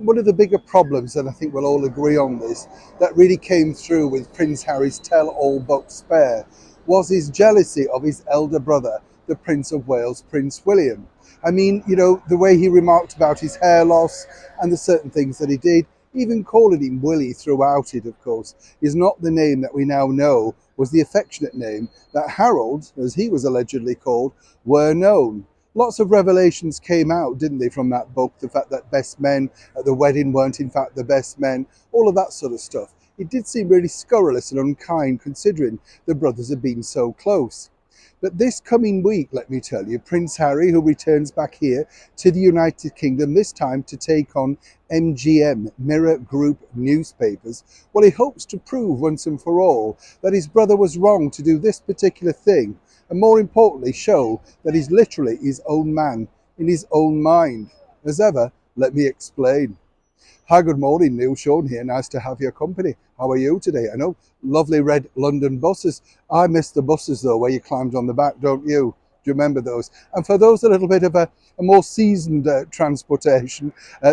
think one of the bigger problems, and I think we'll all agree on this, that really came through with Prince Harry's tell-all but spare was his jealousy of his elder brother, the Prince of Wales, Prince William. I mean, the way he remarked about his hair loss and the certain things that he did, even calling him Willie throughout it, of course, is not the name that we now know was the affectionate name that Harold, as he was allegedly called, were known. Lots of revelations came out, didn't they, from that book? The fact that best men at the wedding weren't in fact the best men, all of that sort of stuff. It did seem really scurrilous and unkind considering the brothers had been so close. But this coming week, let me tell you, Prince Harry, who returns back here to the United Kingdom, this time to take on MGM, Mirror Group newspapers, well, he hopes to prove once and for all that his brother was wrong to do this particular thing, and more importantly, show that he's literally his own man in his own mind. As ever, let me explain. Hi, good morning, Neil Sean here. Nice to have your company. How are you today? I know, lovely red London buses. I miss the buses though, where you climbed on the back, don't you? Do you remember those? And for those a little bit of a more seasoned transportation,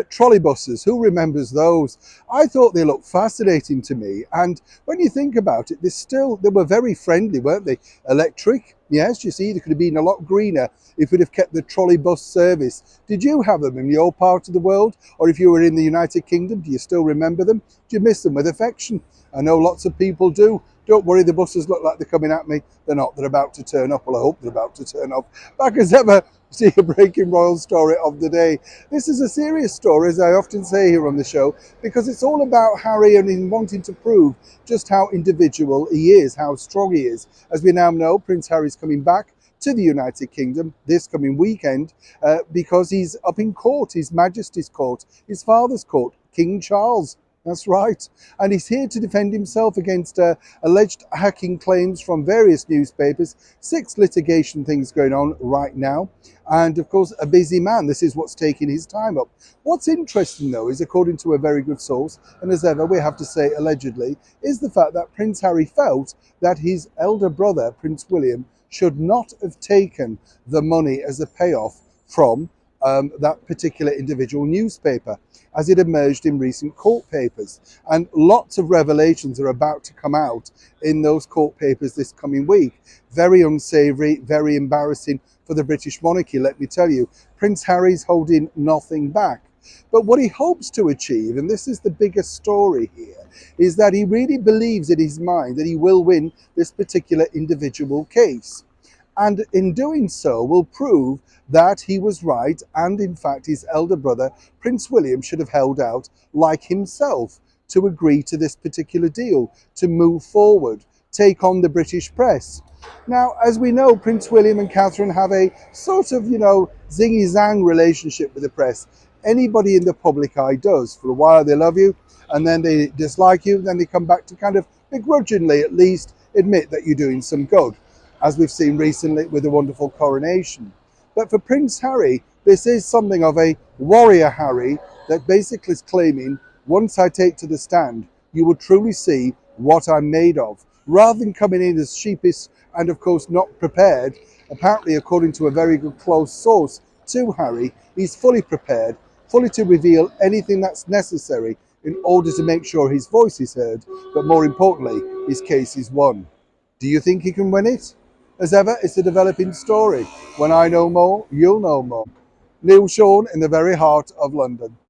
trolley buses, who remembers those? I thought they looked fascinating to me. And when you think about it, they were very friendly, weren't they? Electric, yes, you see, they could have been a lot greener if we'd have kept the trolley bus service. Did you have them in your part of the world? Or if you were in the United Kingdom, do you still remember them? Do you miss them with affection? I know lots of people do. Don't worry, the buses look like they're coming at me. They're not. They're about to turn up. Well, I hope they're about to turn up. Back as ever, see a breaking royal story of the day. This is a serious story, as I often say here on the show, because it's all about Harry and him wanting to prove just how individual he is, how strong he is. As we now know, Prince Harry's coming back to the United Kingdom this coming weekend because he's up in court, His Majesty's court, his father's court, King Charles. That's right. And he's here to defend himself against alleged hacking claims from various newspapers. 6 litigation things going on right now. And of course, a busy man. This is what's taking his time up. What's interesting, though, is according to a very good source, and as ever, we have to say allegedly, is the fact that Prince Harry felt that his elder brother, Prince William, should not have taken the money as a payoff from that particular individual newspaper, as it emerged in recent court papers. And lots of revelations are about to come out in those court papers this coming week. Very unsavoury, very embarrassing for the British monarchy, let me tell you. Prince Harry's holding nothing back. But what he hopes to achieve, and this is the biggest story here, is that he really believes in his mind that he will win this particular individual case. And in doing so will prove that he was right, and in fact his elder brother, Prince William, should have held out like himself to agree to this particular deal, to move forward, take on the British press. Now, as we know, Prince William and Catherine have a sort of, zingy-zang relationship with the press. Anybody in the public eye does. For a while they love you, and then they dislike you, then they come back to kind of begrudgingly at least admit that you're doing some good, as we've seen recently with the wonderful coronation. But for Prince Harry, this is something of a warrior Harry that basically is claiming, once I take to the stand, you will truly see what I'm made of. Rather than coming in as sheepish and of course not prepared, apparently according to a very good close source to Harry, he's fully prepared, fully to reveal anything that's necessary in order to make sure his voice is heard, but more importantly, his case is won. Do you think he can win it? As ever, it's a developing story. When I know more, you'll know more. Neil Sean in the very heart of London.